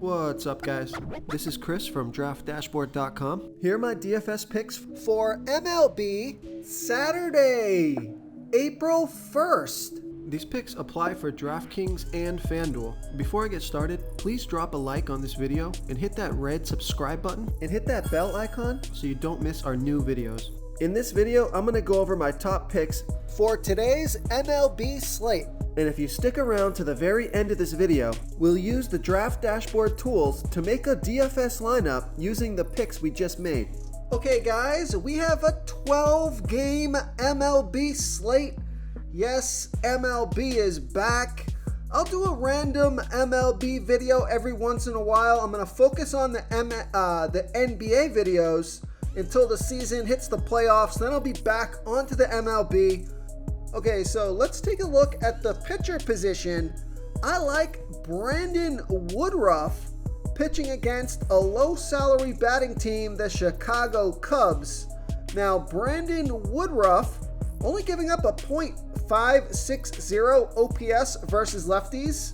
What's up, guys? This is Chris from DraftDashboard.com. Here are my DFS picks for MLB Saturday, April 1st. These picks apply for DraftKings and FanDuel. Before I get started, please drop a like on this video and hit that red subscribe button and hit that bell icon so you don't miss our new videos. In this video, I'm going to go over my top picks for today's MLB slate. And if you stick around to the very end of this video, we'll use the Draft Dashboard tools to make a DFS lineup using the picks we just made. Okay guys, we have a 12-game MLB slate. Yes, MLB is back. I'll do a random MLB video every once in a while. I'm going to focus on the NBA videos until the season hits the playoffs. Then I'll be back onto the MLB. Okay, so let's take a look at the pitcher position. I like Brandon Woodruff pitching against a low-salary batting team, the Chicago Cubs. Now, Brandon Woodruff only giving up a .560 OPS versus lefties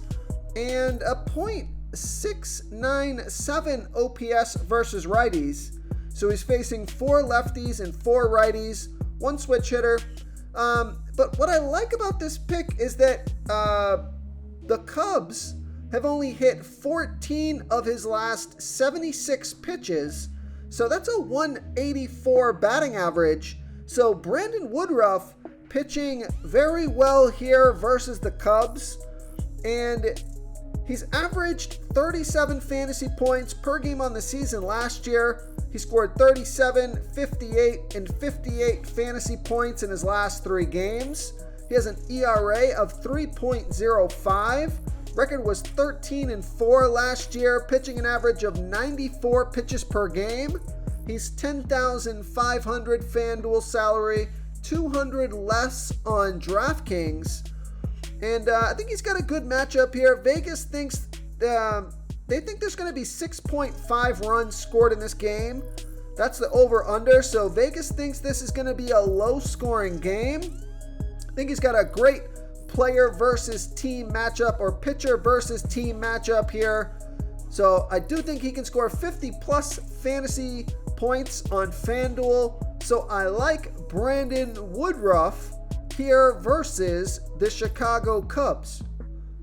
and a .697 OPS versus righties. So he's facing 4 lefties and 4 righties, 1 switch hitter. But what I like about this pick is that the Cubs have only hit 14 of his last 76 pitches. So that's a 184 batting average. So Brandon Woodruff pitching very well here versus the Cubs. And he's averaged 37 fantasy points per game on the season last year. He scored 37, 58, and 58 fantasy points in his last 3 games. He has an ERA of 3.05. Record was 13-4 last year, pitching an average of 94 pitches per game. He's $10,500 FanDuel salary, $200 less on DraftKings. And I think he's got a good matchup here. Vegas thinks they think there's going to be 6.5 runs scored in this game. That's the over-under. So Vegas thinks this is going to be a low-scoring game. I think he's got a great player versus team matchup or pitcher versus team matchup here. So I do think he can score 50-plus fantasy points on FanDuel. So I like Brandon Woodruff here versus the Chicago Cubs.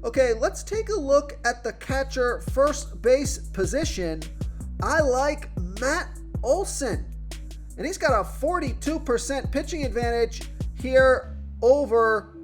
Okay, let's take a look at the catcher first base position. I like Matt Olson, and he's got a 42% pitching advantage here over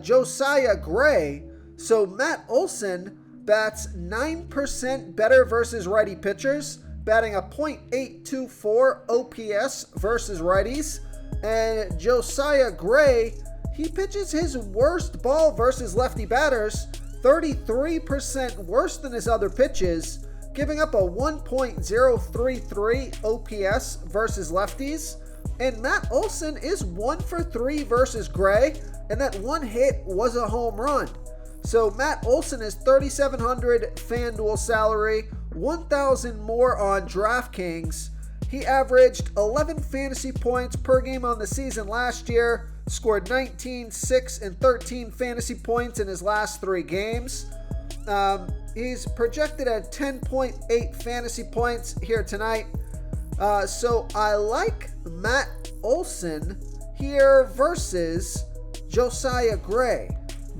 Josiah Gray. So Matt Olson bats 9% better versus righty pitchers, batting a .824 OPS versus righties. And Josiah Gray, he pitches his worst ball versus lefty batters, 33% worse than his other pitches, giving up a 1.033 OPS versus lefties. And Matt Olson is 1 for 3 versus Gray, and that one hit was a home run. So Matt Olson is $3,700 FanDuel salary, $1,000 more on DraftKings. He averaged 11 fantasy points per game on the season last year, scored 19, 6, and 13 fantasy points in his last 3 games. He's projected at 10.8 fantasy points here tonight. So I like Matt Olson here versus Josiah Gray.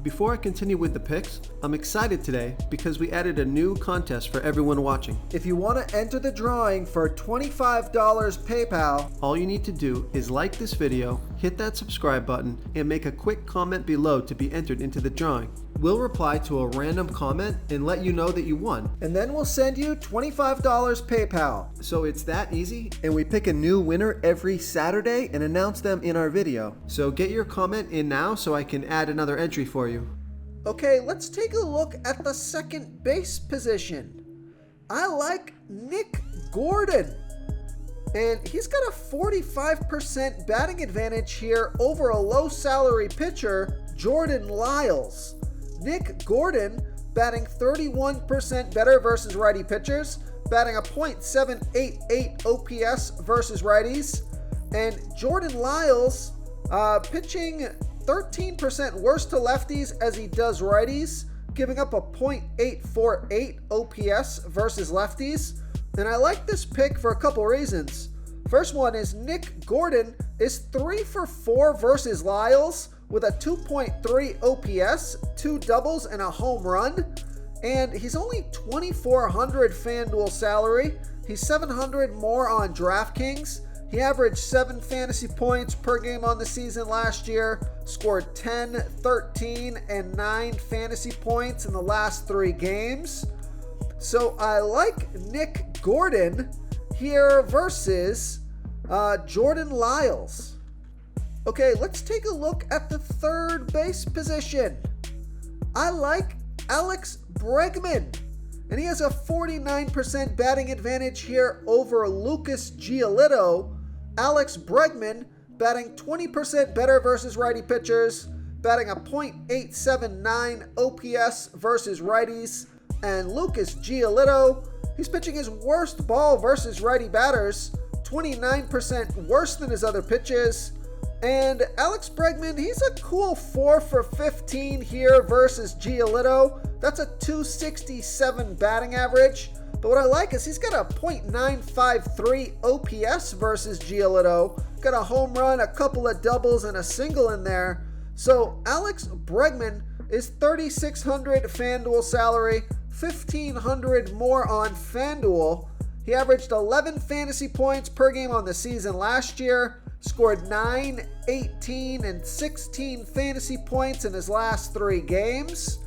Before I continue with the picks, I'm excited today because we added a new contest for everyone watching. If you want to enter the drawing for $25 PayPal, all you need to do is like this video, hit that subscribe button, and make a quick comment below to be entered into the drawing. We'll reply to a random comment and let you know that you won. And then we'll send you $25 PayPal. So it's that easy, and we pick a new winner every Saturday and announce them in our video. So get your comment in now so I can add another entry for you. Okay, let's take a look at the second base position. I like Nick Gordon, and he's got a 45% batting advantage here over a low salary pitcher, Jordan Lyles. Nick Gordon batting 31% better versus righty pitchers, batting a .788 OPS versus righties. And Jordan Lyles pitching 13% worse to lefties as he does righties, giving up a .848 OPS versus lefties. And I like this pick for a couple reasons. First one is Nick Gordon is 3 for 4 versus Lyles with a 2.3 OPS, 2 doubles, and a home run. And he's only $2,400 FanDuel salary. He's $700 more on DraftKings. He averaged 7 fantasy points per game on the season last year, scored 10, 13, and 9 fantasy points in the last 3 games. So I like Nick Gordon here versus Jordan Lyles. Okay, let's take a look at the third base position. I like Alex Bregman, and he has a 49% batting advantage here over Lucas Giolito. Alex Bregman batting 20% better versus righty pitchers, batting a .879 OPS versus righties. And Lucas Giolito, he's pitching his worst ball versus righty batters, 29% worse than his other pitches. And Alex Bregman, he's a cool 4 for 15 here versus Giolito. That's a .267 batting average. But what I like is he's got a .953 OPS versus Giolito. Got a home run, a couple of doubles, and a single in there. So Alex Bregman is $3,600 FanDuel salary, $1,500 more on FanDuel. He averaged 11 fantasy points per game on the season last year, scored 9, 18, and 16 fantasy points in his last 3 games.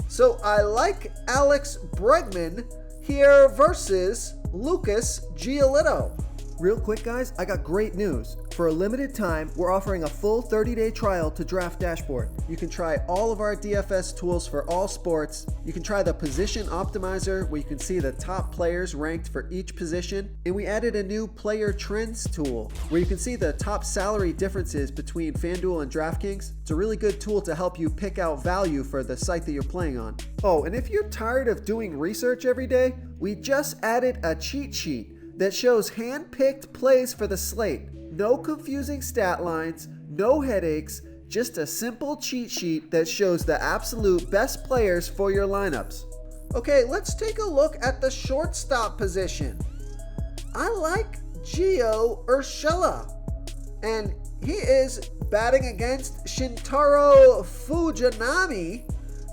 So I like Alex Bregman here versus Lucas Giolito. Real quick, guys, I got great news. For a limited time, we're offering a full 30-day trial to Draft Dashboard. You can try all of our DFS tools for all sports. You can try the Position Optimizer, where you can see the top players ranked for each position. And we added a new Player Trends tool, where you can see the top salary differences between FanDuel and DraftKings. It's a really good tool to help you pick out value for the site that you're playing on. Oh, and if you're tired of doing research every day, we just added a cheat sheet that shows hand-picked plays for the slate. No confusing stat lines, no headaches, just a simple cheat sheet that shows the absolute best players for your lineups. Okay, let's take a look at the shortstop position. I like Gio Urshela, and he is batting against Shintaro Fujinami.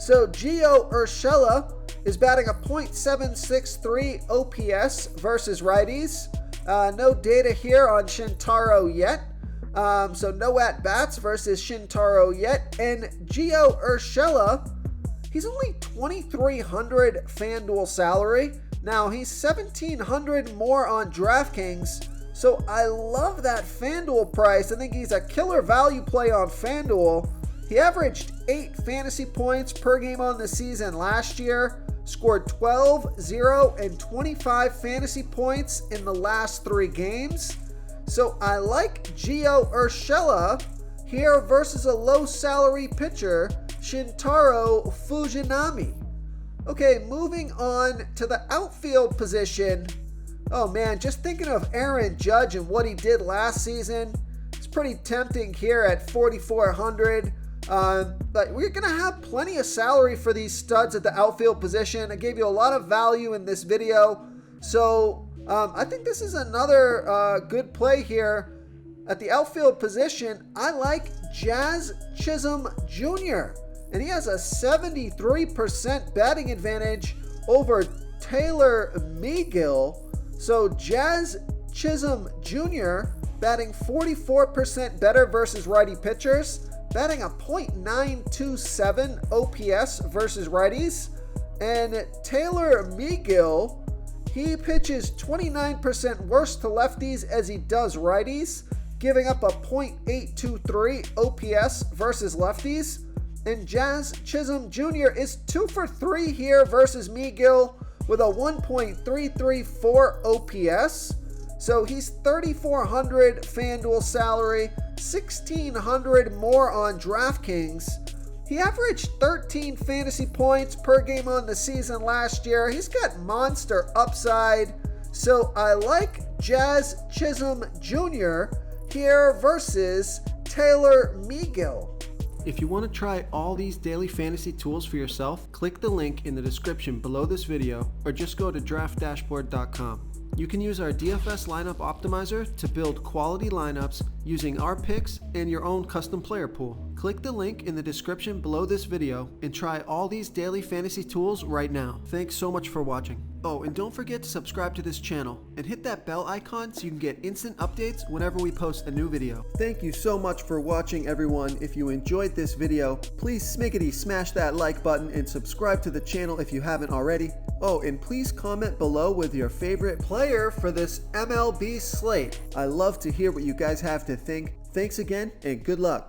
So Gio Urshela is batting a .763 OPS versus righties. No data here on Shintaro yet. So no at-bats versus Shintaro yet. And Gio Urshela, he's only $2,300 FanDuel salary. Now he's $1,700 more on DraftKings. So I love that FanDuel price. I think he's a killer value play on FanDuel. He averaged 8 fantasy points per game on the season last year. Scored 12, 0, and 25 fantasy points in the last 3 games. So I like Gio Urshela here versus a low salary pitcher, Shintaro Fujinami. Okay, moving on to the outfield position. Oh man, just thinking of Aaron Judge and what he did last season, it's pretty tempting here at $4,400. But we're going to have plenty of salary for these studs at the outfield position. I gave you a lot of value in this video. So I think this is another good play here. At the outfield position, I like Jazz Chisholm Jr. And he has a 73% batting advantage over Taylor Megill. So Jazz Chisholm Jr. batting 44% better versus righty pitchers, batting a .927 OPS versus righties. And Taylor Megill, he pitches 29% worse to lefties as he does righties, giving up a .823 OPS versus lefties. And Jazz Chisholm Jr. is 2 for 3 here versus Megill with a 1.334 OPS. So he's $3,400 FanDuel salary, $1,600 more on DraftKings. He averaged 13 fantasy points per game on the season last year. He's got monster upside. So I like Jazz Chisholm Jr. here versus Taylor Megill. If you want to try all these daily fantasy tools for yourself, click the link in the description below this video or just go to draftdashboard.com. You can use our DFS lineup optimizer to build quality lineups using our picks and your own custom player pool. Click the link in the description below this video and try all these daily fantasy tools right now. Thanks so much for watching. Oh, and don't forget to subscribe to this channel and hit that bell icon so you can get instant updates whenever we post a new video. Thank you so much for watching, everyone. If you enjoyed this video, please smiggity smash that like button and subscribe to the channel if you haven't already. Oh, and please comment below with your favorite player for this MLB slate. I love to hear what you guys have to think. Thanks again and good luck.